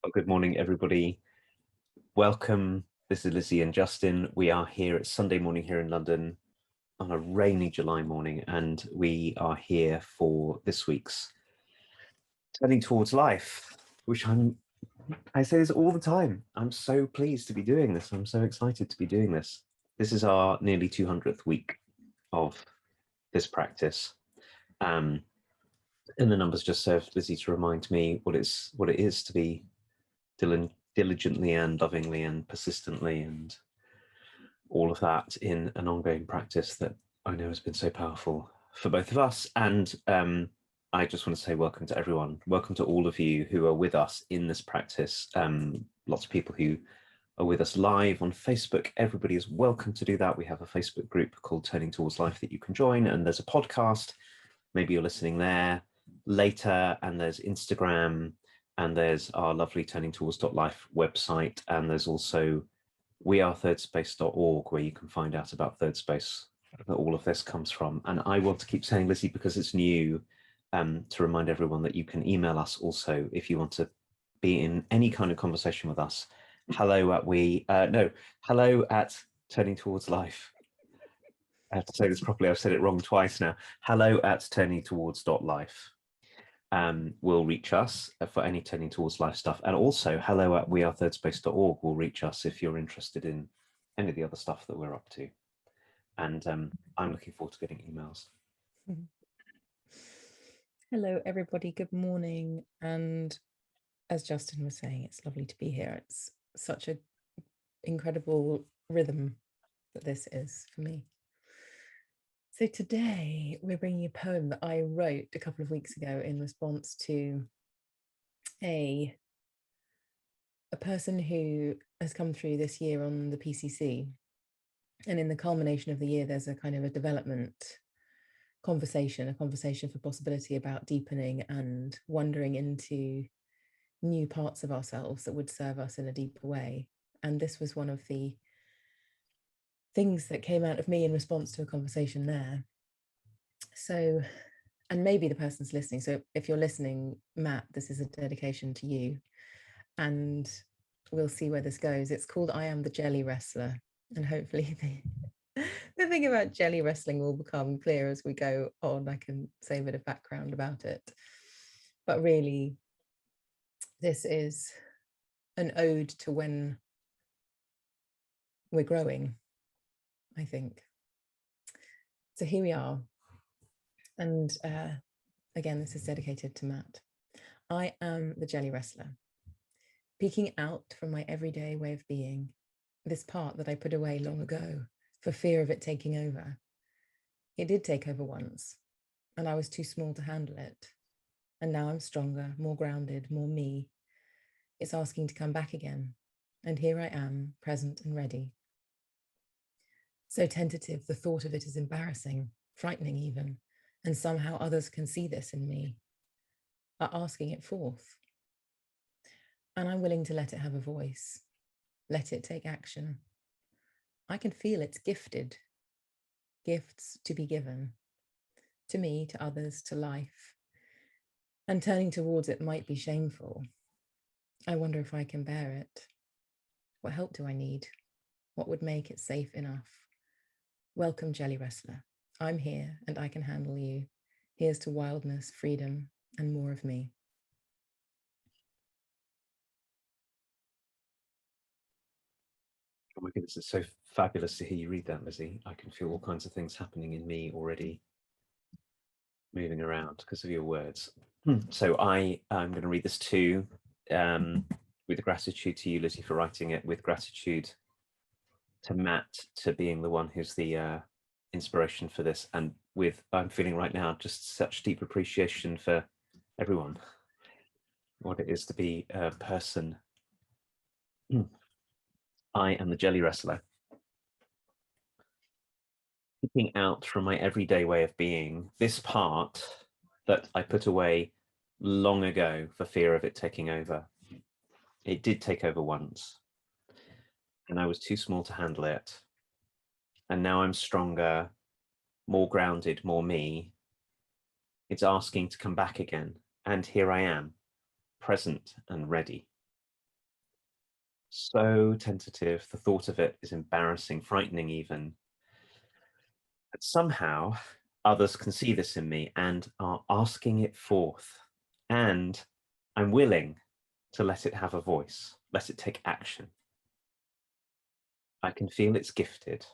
Well, good morning, everybody. Welcome. This is Lizzie and Justin. We are here. It's Sunday morning here in London on a rainy July morning, and we are here for this week's Turning Towards Life, which I say this all the time. I'm so pleased to be doing this. I'm so excited to be doing this. This is our nearly 200th week of this practice. And the numbers just serve Lizzie to remind me what it is to be diligently and lovingly and persistently and all of that in an ongoing practice that I know has been so powerful for both of us. And I just want to say welcome to everyone. Welcome to all of you who are with us in this practice. Lots of people who are with us live on Facebook. Everybody is welcome to do that. We have a Facebook group called Turning Towards Life that you can join, and there's a podcast. Maybe you're listening there later, and there's Instagram, and there's our lovely Turning Towards Life website, and there's also wearethirdSpace.org, where you can find out about Thirdspace, that all of this comes from. And I want to keep saying, Lizzie, because it's new, to remind everyone that you can email us also if you want to be in any kind of conversation with us. Hello at Turning Towards Life. I have to say this properly. I've said it wrong twice now. Hello at turningtowards.life. Will reach us for any Turning Towards Life stuff, and also hello at wearethirdSpace.org will reach us if you're interested in any of the other stuff that we're up to. And I'm looking forward to getting emails. Hello everybody, good morning. And as Justin was saying, it's lovely to be here. It's such an incredible rhythm that this is for me. So today we're bringing a poem that I wrote a couple of weeks ago in response to a person who has come through this year on the PCC. And in the culmination of the year, there's a kind of a development conversation, a conversation for possibility about deepening and wandering into new parts of ourselves that would serve us in a deeper way. And this was one of the things that came out of me in response to a conversation there. So, and maybe the person's listening. So if you're listening, Matt, this is a dedication to you. And we'll see where this goes. It's called I Am the Jelly Wrestler. And hopefully the thing about jelly wrestling will become clear as we go on. I can say a bit of background about it. But really, this is an ode to when we're growing, I think. So here we are. And again, this is dedicated to Matt. I am the jelly wrestler, peeking out from my everyday way of being, this part that I put away long ago for fear of it taking over. It did take over once, and I was too small to handle it. And now I'm stronger, more grounded, more me. It's asking to come back again. And here I am, present and ready. So tentative, the thought of it is embarrassing, frightening even, and somehow others can see this in me, are asking it forth. And I'm willing to let it have a voice, let it take action. I can feel it's gifted, gifts to be given, to me, to others, to life. And turning towards it might be shameful. I wonder if I can bear it. What help do I need? What would make it safe enough? Welcome, Jelly Wrestler. I'm here and I can handle you. Here's to wildness, freedom, and more of me. Oh my goodness, it's so fabulous to hear you read that, Lizzie. I can feel all kinds of things happening in me already, moving around because of your words. So I'm going to read this too, with gratitude to you, Lizzie, for writing it, with gratitude to Matt, to being the one who's the inspiration for this, and I'm feeling right now just such deep appreciation for everyone, what it is to be a person. I am the jelly wrestler. Peeking out from my everyday way of being, this part that I put away long ago for fear of it taking over. It did take over once, and I was too small to handle it. And now I'm stronger, more grounded, more me. It's asking to come back again, and here I am, present and ready. so tentative. The thought of it is embarrassing, frightening even. But somehow others can see this in me and are asking it forth. And I'm willing to let it have a voice, let it take action. I can feel it's gifted,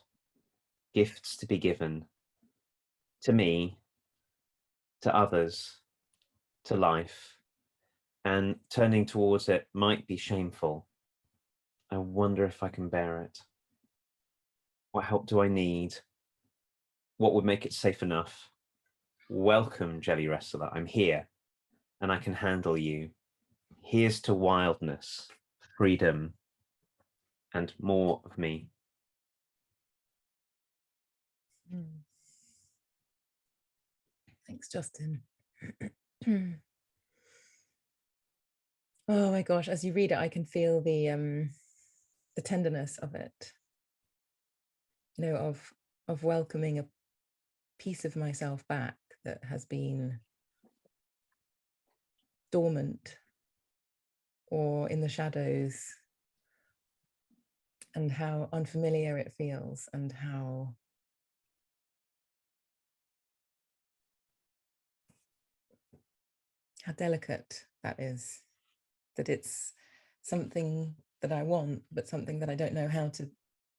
gifts to be given to me, to others, to life. And turning towards it might be shameful. I wonder if I can bear it. What help do I need? What would make it safe enough? Welcome, Jelly Wrestler. I'm here and I can handle you. Here's to wildness, freedom, and more of me. Thanks, Justin. Oh my gosh, as you read it, I can feel the tenderness of it, you know, of welcoming a piece of myself back that has been dormant or in the shadows, and how unfamiliar it feels, and how delicate that is, that it's something that I want, but something that I don't know how to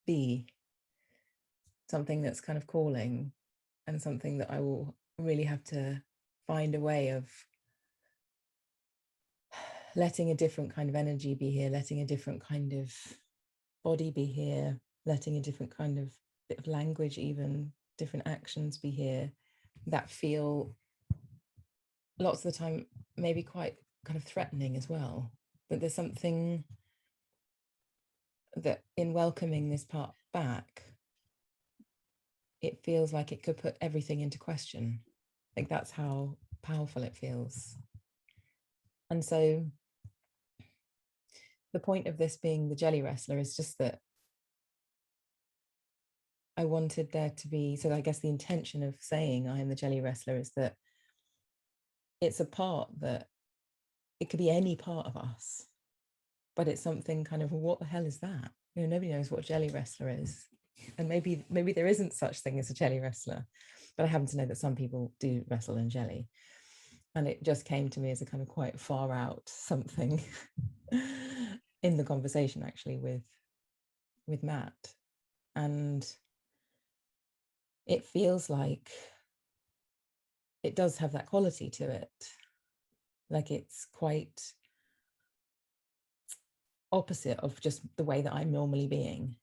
be, something that's kind of calling, and something that I will really have to find a way of letting a different kind of energy be here, letting a different kind of body be here, letting a different kind of bit of language, even different actions be here that feel lots of the time maybe quite kind of threatening as well. But there's something that in welcoming this part back, it feels like it could put everything into question. Like that's how powerful it feels. And so the point of this being the Jelly Wrestler is just that I wanted there to be, so I guess the intention of saying I am the Jelly Wrestler is that it's a part that it could be any part of us, but it's something kind of, what the hell is that? You know, nobody knows what Jelly Wrestler is. And maybe there isn't such thing as a Jelly Wrestler, but I happen to know that some people do wrestle in jelly. And it just came to me as a kind of quite far out something in the conversation actually with Matt. And it feels like it does have that quality to it. Like it's quite opposite of just the way that I'm normally being.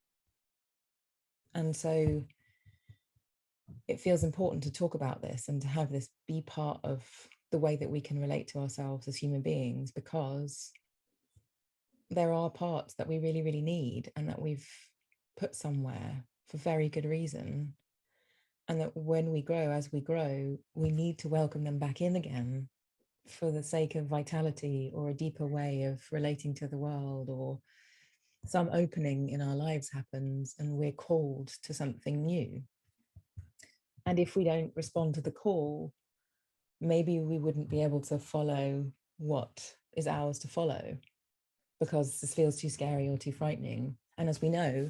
And so it feels important to talk about this and to have this be part of the way that we can relate to ourselves as human beings, because there are parts that we really, really need and that we've put somewhere for very good reason. And that when we grow, as we grow, we need to welcome them back in again for the sake of vitality or a deeper way of relating to the world, or some opening in our lives happens and we're called to something new. And if we don't respond to the call, maybe we wouldn't be able to follow what is ours to follow because this feels too scary or too frightening. And as we know,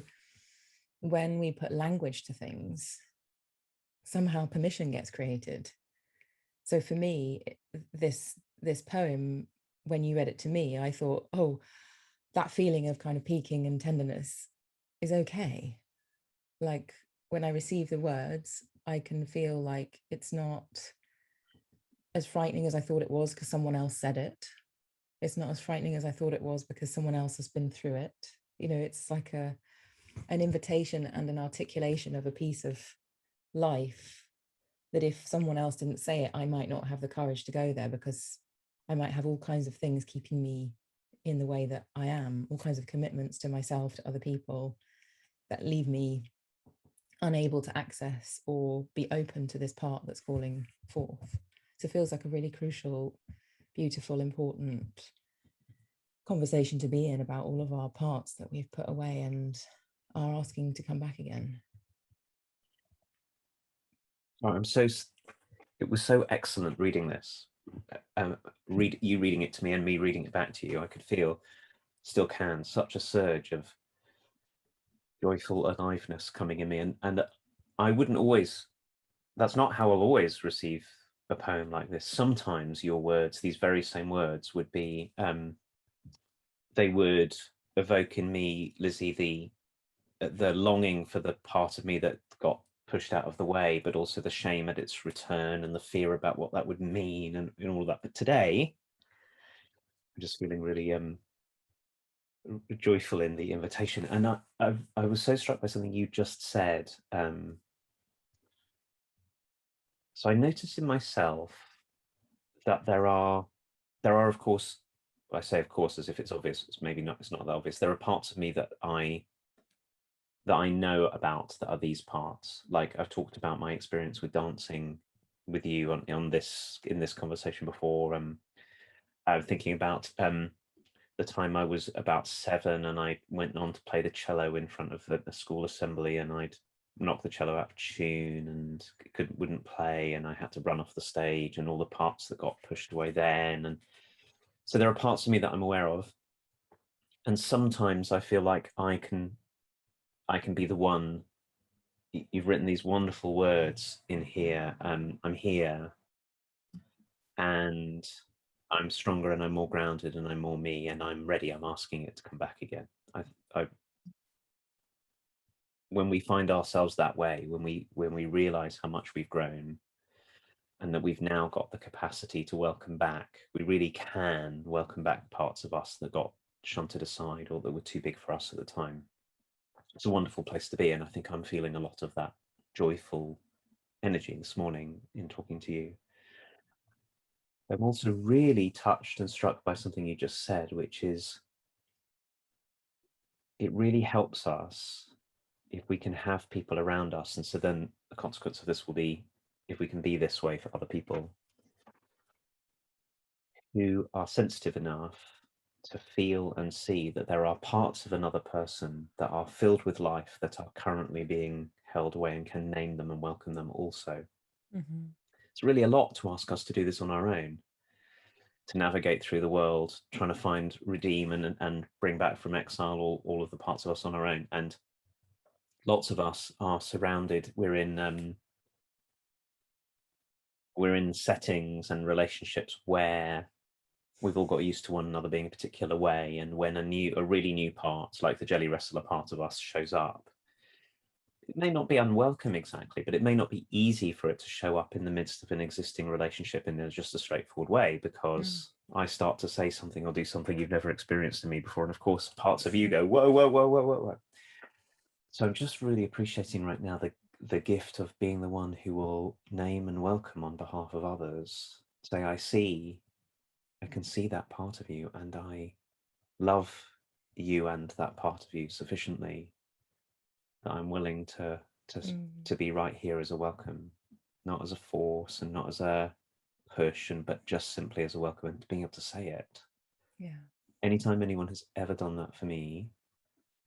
when we put language to things, somehow permission gets created. So for me, this poem, when you read it to me, I thought, oh, that feeling of kind of peaking and tenderness is okay. Like when I receive the words, I can feel like it's not as frightening as I thought it was because someone else said it. It's not as frightening as I thought it was because someone else has been through it. You know, it's like an invitation and an articulation of a piece of life that if someone else didn't say it, I might not have the courage to go there because I might have all kinds of things keeping me in the way that I am, all kinds of commitments to myself, to other people that leave me unable to access or be open to this part that's calling forth. So it feels like a really crucial, beautiful, important conversation to be in about all of our parts that we've put away and are asking to come back again. Oh, it was so excellent reading this. You reading it to me and me reading it back to you. I could feel still can, such a surge of joyful aliveness coming in me. And I wouldn't always, that's not how I'll always receive a poem like this. Sometimes your words, these very same words, would be, they would evoke in me, Lizzie, the longing for the part of me that got pushed out of the way, but also the shame at its return and the fear about what that would mean and all of that. But today, I'm just feeling really joyful in the invitation. And I was so struck by something you just said. So I noticed in myself that there are, of course, I say of course as if it's obvious, it's maybe not, it's not that obvious. There are parts of me that I know about that are these parts. Like I've talked about my experience with dancing with you on this, in this conversation before. I'm thinking about the time I was about 7 and I went on to play the cello in front of the school assembly, and I'd knocked the cello out of tune and wouldn't play, and I had to run off the stage, and all the parts that got pushed away then. And so there are parts of me that I'm aware of, and sometimes I feel like I can be the one. You've written these wonderful words in here. I'm here, and I'm stronger, and I'm more grounded, and I'm more me, and I'm ready. I'm asking it to come back again. I when we find ourselves that way, when we realize how much we've grown, and that we've now got the capacity to welcome back, we really can welcome back parts of us that got shunted aside or that were too big for us at the time. It's a wonderful place to be, and I think I'm feeling a lot of that joyful energy this morning in talking to you. I'm also really touched and struck by something you just said, which is it really helps us if we can have people around us. And so then the consequence of this will be, if we can be this way for other people who are sensitive enough to feel and see that there are parts of another person that are filled with life that are currently being held away, and can name them and welcome them also. Mm-hmm. It's really a lot to ask us to do this on our own, to navigate through the world, trying to find, redeem and bring back from exile all of the parts of us on our own. And lots of us are surrounded, we're in settings and relationships where we've all got used to one another being a particular way, and when a really new part, like the jelly wrestler part of us, shows up, it may not be unwelcome exactly, but it may not be easy for it to show up in the midst of an existing relationship in just a straightforward way, because I start to say something or do something you've never experienced in me before, and of course parts of you go, whoa, whoa, whoa, whoa, whoa, whoa. So I'm just really appreciating right now the gift of being the one who will name and welcome on behalf of others. Say, I can see that part of you, and I love you and that part of you sufficiently that I'm willing to be right here as a welcome, not as a force and not as a push, but just simply as a welcome, and being able to say it. Yeah. Anytime anyone has ever done that for me,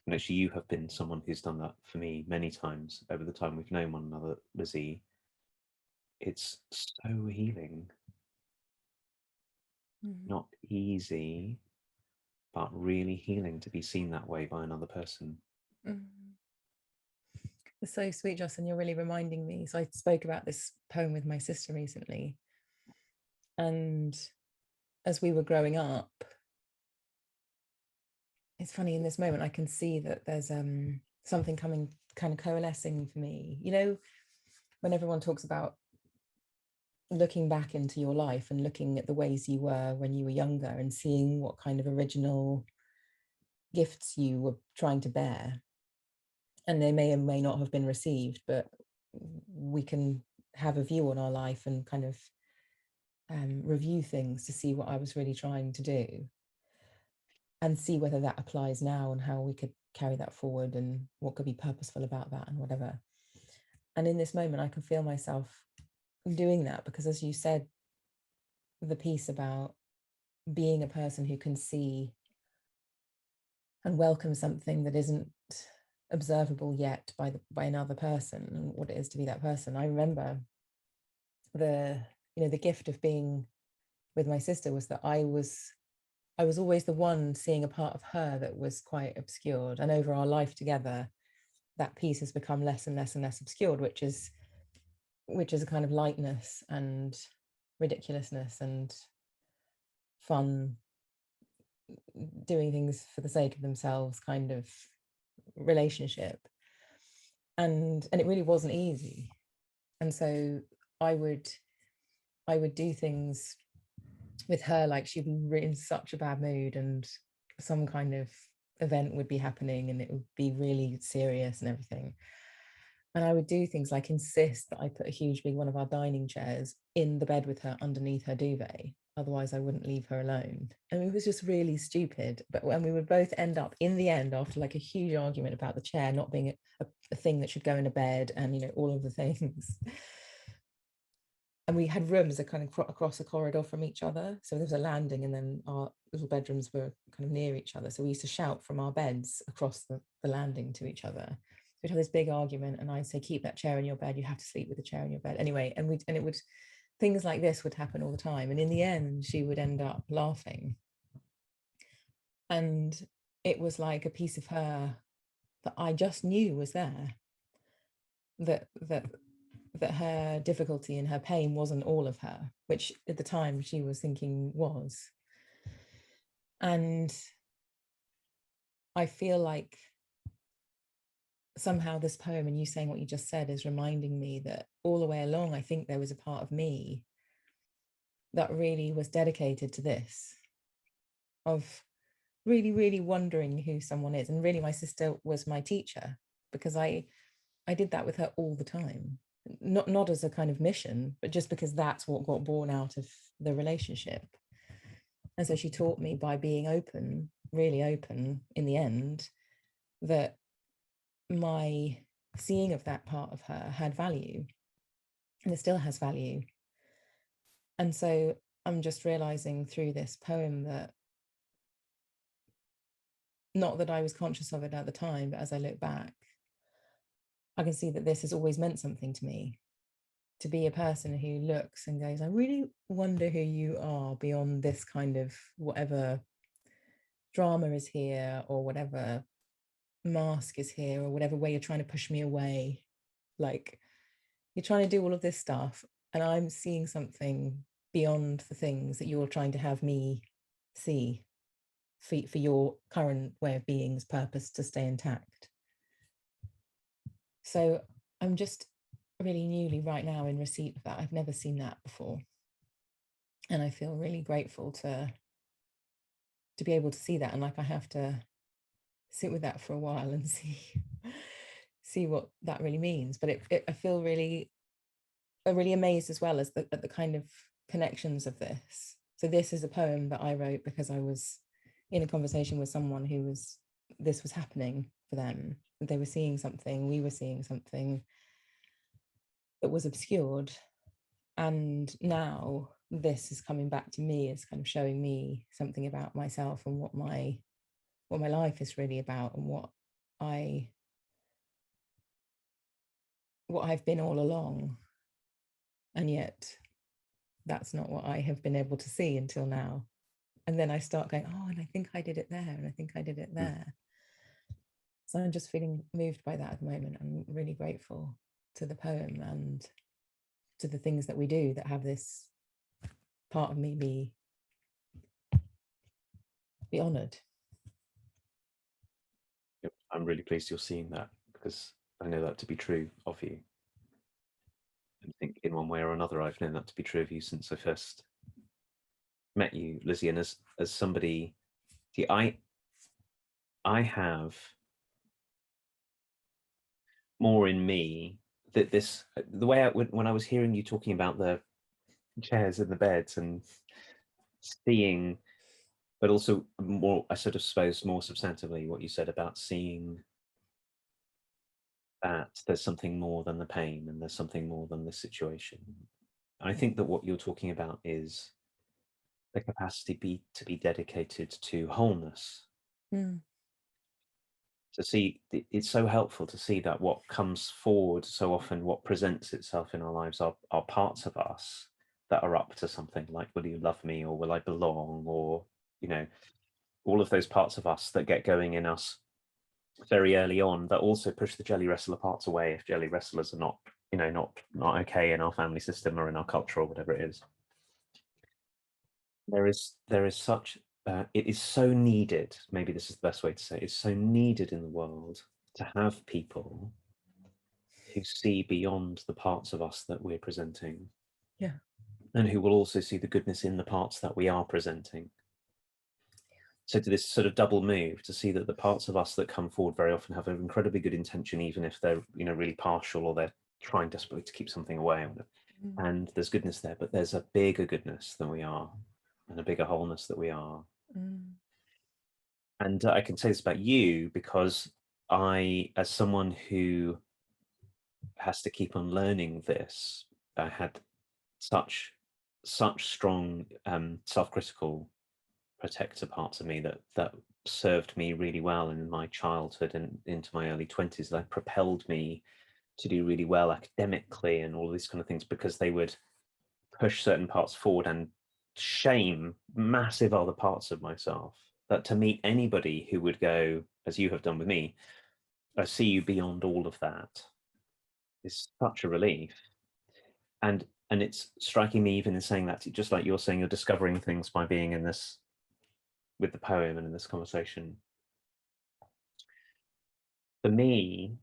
and actually you have been someone who's done that for me many times over the time we've known one another, Lizzie, it's so healing. Not easy, but really healing to be seen that way by another person. It's so sweet, Justin. You're really reminding me. So I spoke about this poem with my sister recently, and as we were growing up, it's funny, in this moment I can see that there's something coming, kind of coalescing for me. You know, when everyone talks about looking back into your life and looking at the ways you were when you were younger and seeing what kind of original gifts you were trying to bear, and they may or may not have been received, but we can have a view on our life and kind of review things to see what I was really trying to do, and see whether that applies now and how we could carry that forward and what could be purposeful about that and whatever. And in this moment, I can feel myself doing that, because as you said, the piece about being a person who can see and welcome something that isn't observable yet by another person, and what it is to be that person. I remember the gift of being with my sister was that I was I was always the one seeing a part of her that was quite obscured. And over our life together, that piece has become less and less and less obscured, which is a kind of lightness and ridiculousness and fun, doing things for the sake of themselves kind of relationship. And it really wasn't easy. And so I would do things with her, like she'd be in such a bad mood and some kind of event would be happening and it would be really serious and everything. And I would do things like insist that I put a huge big one of our dining chairs in the bed with her underneath her duvet. Otherwise, I wouldn't leave her alone. And it was just really stupid. But when we would both end up in the end, after like a huge argument about the chair not being a thing that should go in a bed and, you know, all of the things. And we had rooms that kind of across a corridor from each other. So there was a landing and then our little bedrooms were kind of near each other. So we used to shout from our beds across the landing to each other. So we'd have this big argument and I'd say, keep that chair in your bed. You have to sleep with the chair in your bed. Anyway, and it would, things like this would happen all the time. And in the end, she would end up laughing. And it was like a piece of her that I just knew was there, that her difficulty and her pain wasn't all of her, which at the time she was thinking was. And I feel like somehow this poem and you saying what you just said is reminding me that all the way along, I think there was a part of me that really was dedicated to this, of really, really wondering who someone is. And really my sister was my teacher because I did that with her all the time. Not as a kind of mission, but just because that's what got born out of the relationship. And so she taught me by being open, really open in the end, that my seeing of that part of her had value and it still has value. And so I'm just realizing through this poem that, not that I was conscious of it at the time, but as I look back, I can see that this has always meant something to me. To be a person who looks and goes, I really wonder who you are beyond this kind of whatever drama is here or whatever mask is here or whatever way you're trying to push me away. Like you're trying to do all of this stuff and I'm seeing something beyond the things that you're trying to have me see for your current way of being's purpose to stay intact. So I'm just really newly right now in receipt of that. I've never seen that before. And I feel really grateful to be able to see that. And like I have to sit with that for a while and see what that really means. But I feel really amazed as well as at the kind of connections of this. So this is a poem that I wrote because I was in a conversation with someone this was happening for them. They were seeing something, we were seeing something that was obscured. And now this is coming back to me as kind of showing me something about myself and what my life is really about and what I've been all along. And yet that's not what I have been able to see until now. And then I start going, oh, and I think I did it there, and I think I did it there. So I'm just feeling moved by that at the moment. I'm really grateful to the poem and to the things that we do that have this part of me be honoured. Yep, I'm really pleased you're seeing that because I know that to be true of you. And I think in one way or another, I've known that to be true of you since I first met you, Lizzie. And as somebody, see, I have more in me that the way when I was hearing you talking about the chairs and the beds and seeing, but also more, I sort of suppose more substantively what you said about seeing that there's something more than the pain and there's something more than the situation. I think that what you're talking about is the capacity to be dedicated to wholeness. To see, it's so helpful to see that what comes forward so often, what presents itself in our lives are parts of us that are up to something, like will you love me, or will I belong, or you know, all of those parts of us that get going in us very early on that also push the jelly wrestler parts away if jelly wrestlers are not, you know, not okay in our family system or in our culture or whatever it is. There is such it is so needed, maybe this is the best way to say it, it's so needed in the world to have people who see beyond the parts of us that we're presenting. Yeah. And who will also see the goodness in the parts that we are presenting. So to this sort of double move, to see that the parts of us that come forward very often have an incredibly good intention, even if they're, you know, really partial or they're trying desperately to keep something away. And there's goodness there, but there's a bigger goodness than we are and a bigger wholeness that we are. And I can say this about you because I, as someone who has to keep on learning this, I had such strong self-critical protector parts of me that served me really well in my childhood and into my early 20s, that propelled me to do really well academically and all these kind of things, because they would push certain parts forward and shame massive other parts of myself. That to meet anybody who would go, as you have done with me, I see you beyond all of that, is such a relief. And it's striking me even in saying that, just like you're saying, you're discovering things by being in this with the poem and in this conversation. For me,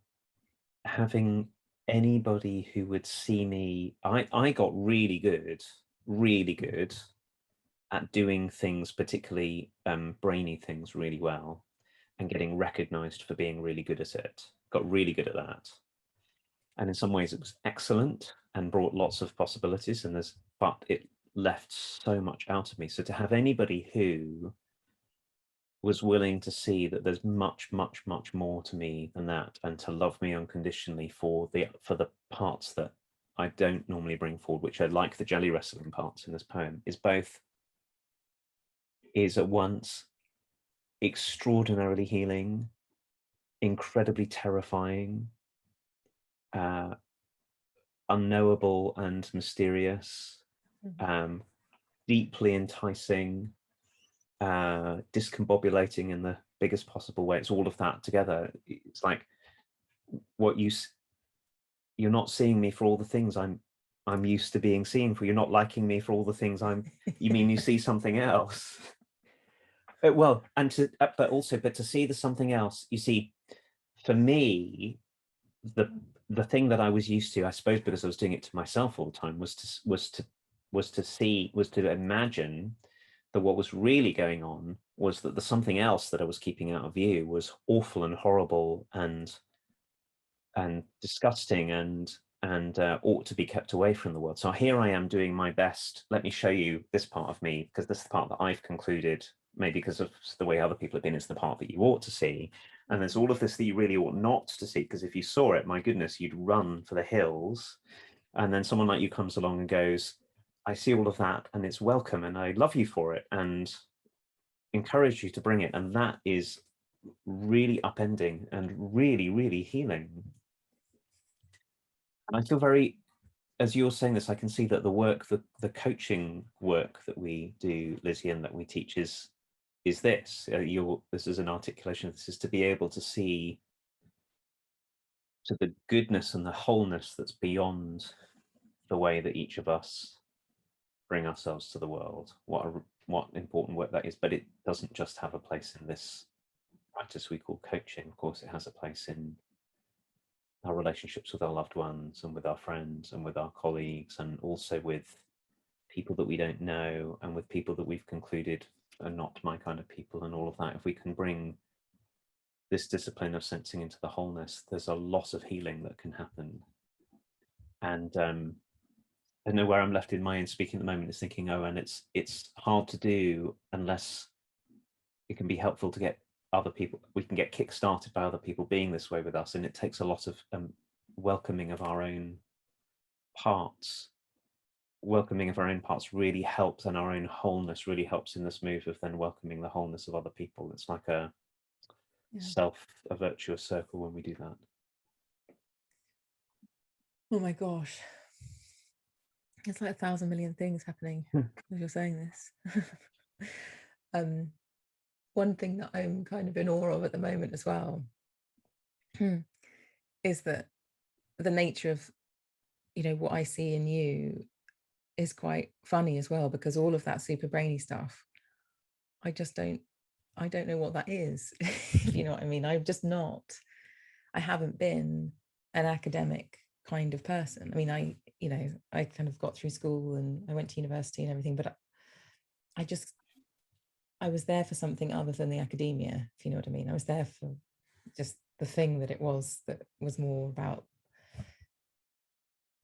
having anybody who would see me, I got really good at doing things, particularly brainy things, really well, and getting recognized for being really good at it. Got really good at that. And in some ways it was excellent and brought lots of possibilities, but it left so much out of me. So to have anybody who was willing to see that there's much more to me than that, and to love me unconditionally for the parts that I don't normally bring forward, which are like the jelly wrestling parts in this poem, is at once extraordinarily healing, incredibly terrifying, unknowable and mysterious, deeply enticing, discombobulating in the biggest possible way. It's all of that together. It's like what you're not seeing me for all the things I'm used to being seen for. You're not liking me for all the things you mean you see something else. Well, and but to see the something else, you see, for me, the thing that I was used to, I suppose because I was doing it to myself all the time, was to imagine that what was really going on was that the something else that I was keeping out of view was awful and horrible and disgusting and ought to be kept away from the world. So here I am doing my best. Let me show you this part of me, because this is the part that I've concluded, maybe because of the way other people have been, it's the part that you ought to see. And there's all of this that you really ought not to see, because if you saw it, my goodness, you'd run for the hills. And then someone like you comes along and goes, I see all of that and it's welcome and I love you for it and encourage you to bring it. And that is really upending and really healing. And I feel very, as you're saying this, I can see that the work, the coaching work that we do, Lizzie, and that we teach is this. This is an articulation of this, is to be able to see to the goodness and the wholeness that's beyond the way that each of us bring ourselves to the world. What important work that is, but it doesn't just have a place in this practice we call coaching. Of course, it has a place in our relationships with our loved ones and with our friends and with our colleagues, and also with people that we don't know and with people that we've concluded are not my kind of people, and all of that. If we can bring this discipline of sensing into the wholeness, there's a lot of healing that can happen. And I know where I'm left in my own speaking at the moment is thinking, oh, and it's hard to do unless it can be helpful to get other people, we can get kick-started by other people being this way with us, and it takes a lot of welcoming of our own parts. Welcoming of our own parts really helps, and our own wholeness really helps in this move of then welcoming the wholeness of other people. It's like a virtuous circle when we do that. Oh my gosh. It's like 1,000 million things happening as you're saying this. One thing that I'm kind of in awe of at the moment as well is that the nature of, you know, what I see in you is quite funny as well, because all of that super brainy stuff, I don't know what that is. If you know what I mean. I haven't been an academic kind of person. I mean, I kind of got through school and I went to university and everything, but I was there for something other than the academia, if you know what I mean. I was there for just the thing that was more about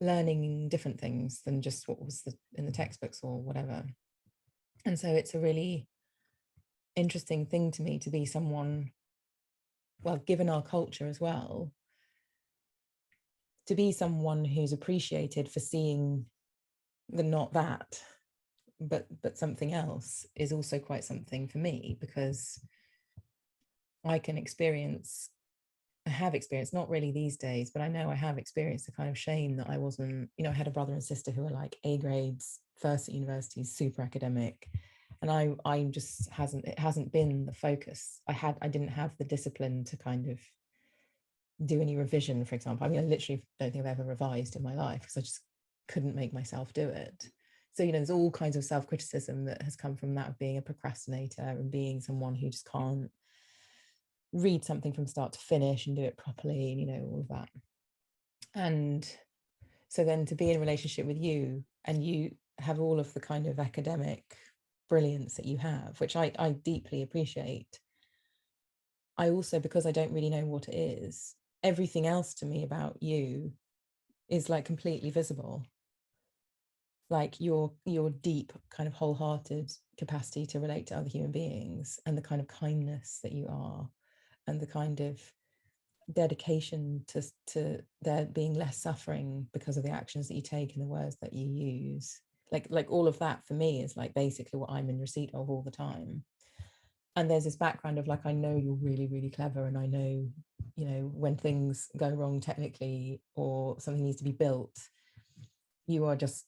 learning different things than just what was in the textbooks or whatever. And so it's a really interesting thing to me to be someone, well, given our culture as well, to be someone who's appreciated for seeing the not that, but something else, is also quite something for me, because I have experienced, not really these days, but I know I have experienced the kind of shame that I wasn't, you know, I had a brother and sister who were like A grades, first at university, super academic. And it hasn't been the focus. I didn't have the discipline to kind of do any revision, for example. I mean, I literally don't think I've ever revised in my life because I just couldn't make myself do it. So, you know, there's all kinds of self-criticism that has come from that, of being a procrastinator and being someone who just can't read something from start to finish and do it properly, and, you know, all of that. And so then to be in a relationship with you, and you have all of the kind of academic brilliance that you have, which I deeply appreciate. I also, because I don't really know what it is, everything else to me about you is like completely visible. Like your deep kind of wholehearted capacity to relate to other human beings, and the kind of kindness that you are, and the kind of dedication to there being less suffering because of the actions that you take and the words that you use. Like all of that for me is like basically what I'm in receipt of all the time. And there's this background of like, I know you're really, really clever, and I know, you know, when things go wrong technically or something needs to be built, you are just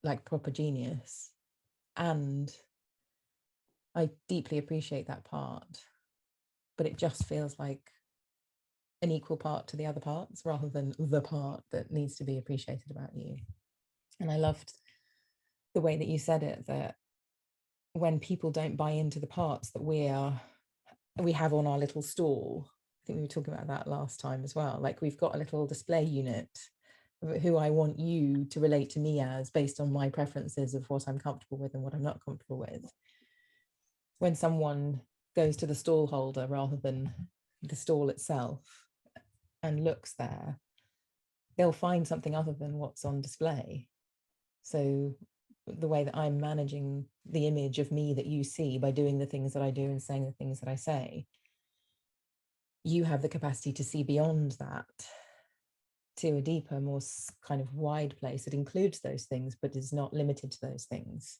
like proper genius. And I deeply appreciate that part, but it just feels like an equal part to the other parts, rather than the part that needs to be appreciated about you. And I loved the way that you said it, that when people don't buy into the parts that we have on our little stall, I think we were talking about that last time as well, like we've got a little display unit of who I want you to relate to me as, based on my preferences of what I'm comfortable with and what I'm not comfortable with. When someone goes to the stall holder rather than the stall itself and looks there, they'll find something other than what's on display. So the way that I'm managing the image of me that you see by doing the things that I do and saying the things that I say, you have the capacity to see beyond that to a deeper, more kind of wide place that includes those things, but is not limited to those things.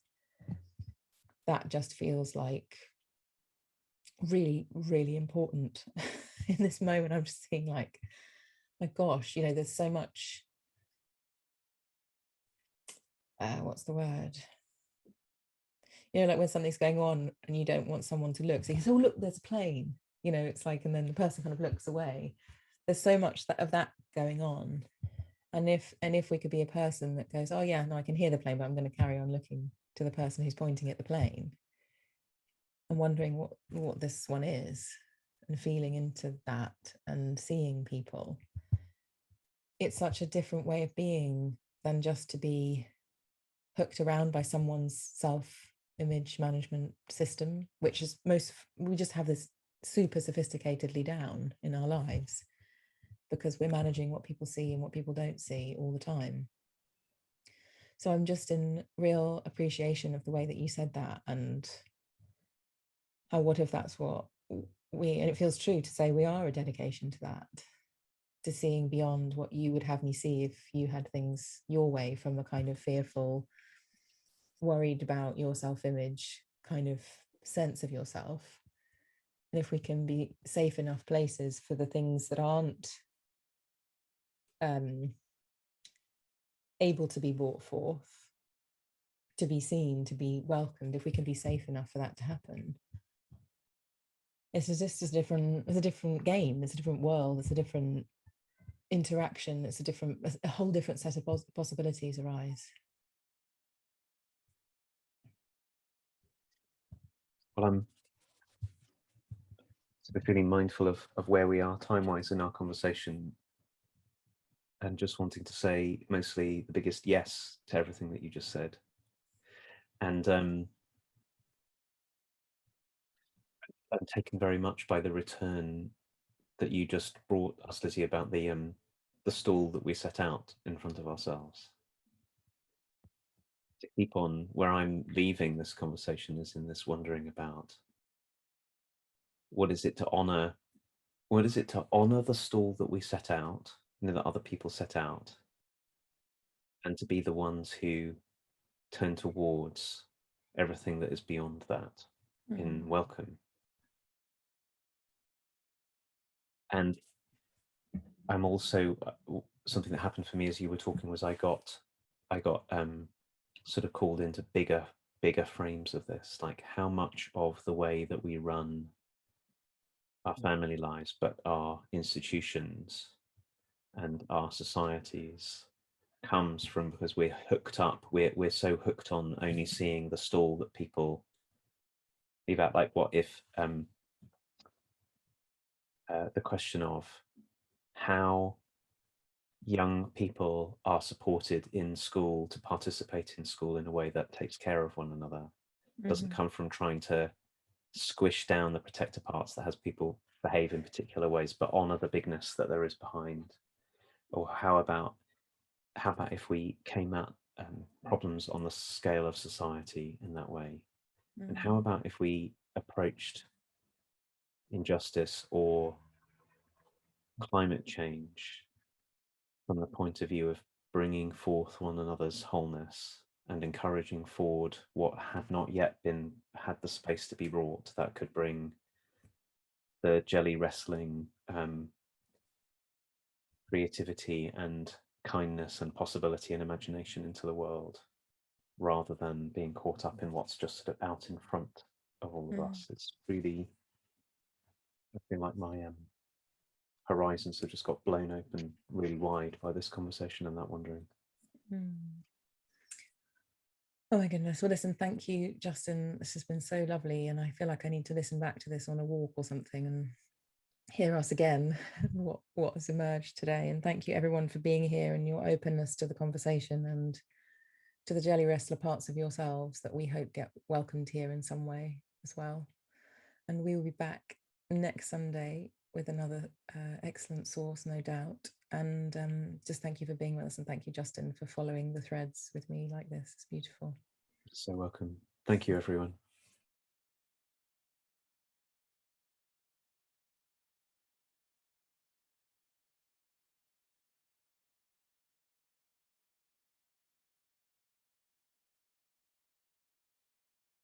That just feels like really, really important in this moment. I'm just seeing like, my gosh, you know, there's so much, what's the word? You know, like when something's going on and you don't want someone to look. So you say, oh, look, there's a plane. You know, it's like, and then the person kind of looks away. There's so much of that going on. And if we could be a person that goes, oh yeah, no, I can hear the plane, but I'm going to carry on looking to the person who's pointing at the plane and wondering what this one is, and feeling into that and seeing people. It's such a different way of being than just to be hooked around by someone's self-image management system, which is we just have this super sophisticatedly down in our lives, because we're managing what people see and what people don't see all the time. So I'm just in real appreciation of the way that you said that, and how, what if that's what and it feels true to say we are a dedication to that, to seeing beyond what you would have me see if you had things your way, from a kind of fearful, worried about your self-image kind of sense of yourself. And if we can be safe enough places for the things that aren't able to be brought forth, to be seen, to be welcomed, if we can be safe enough for that to happen, It's just a different game. It's a different world. It's a different interaction. It's a whole different set of possibilities arise. Well, I'm sort of feeling mindful of where we are time-wise in our conversation, and just wanting to say mostly the biggest yes to everything that you just said. And I'm taken very much by the return that you just brought us, Lizzie, about the stall that we set out in front of ourselves. To keep on where I'm leaving this conversation is in this wondering about what is it to honor the stall that we set out, that other people set out, and to be the ones who turn towards everything that is beyond that in welcome. And I'm also something that happened for me as you were talking was I got sort of called into bigger frames of this, like how much of the way that we run our family lives, but our institutions and our societies comes from because we're hooked up. We're so hooked on only seeing the stall that people leave out. Like, what if the question of how young people are supported in school to participate in school in a way that takes care of one another doesn't come from trying to squish down the protector parts that has people behave in particular ways, but honor the bigness that there is behind. Or how about if we came at problems on the scale of society in that way? And how about if we approached injustice or climate change from the point of view of bringing forth one another's wholeness and encouraging forward what have not yet had the space to be wrought, that could bring the jelly wrestling creativity and kindness and possibility and imagination into the world, rather than being caught up in what's just sort of out in front of all of us. It's really, I feel like my horizons have just got blown open really wide by this conversation and that wondering. Oh my goodness. Well, listen, thank you, Justin. This has been so lovely. And I feel like I need to listen back to this on a walk or something and hear us again, what has emerged today. And thank you everyone for being here and your openness to the conversation and to the jelly wrestler parts of yourselves that we hope get welcomed here in some way as well. And we will be back next Sunday with another excellent source, no doubt. And just thank you for being with us, and thank you, Justin, for following the threads with me like this. It's beautiful. So welcome. Thank you, everyone.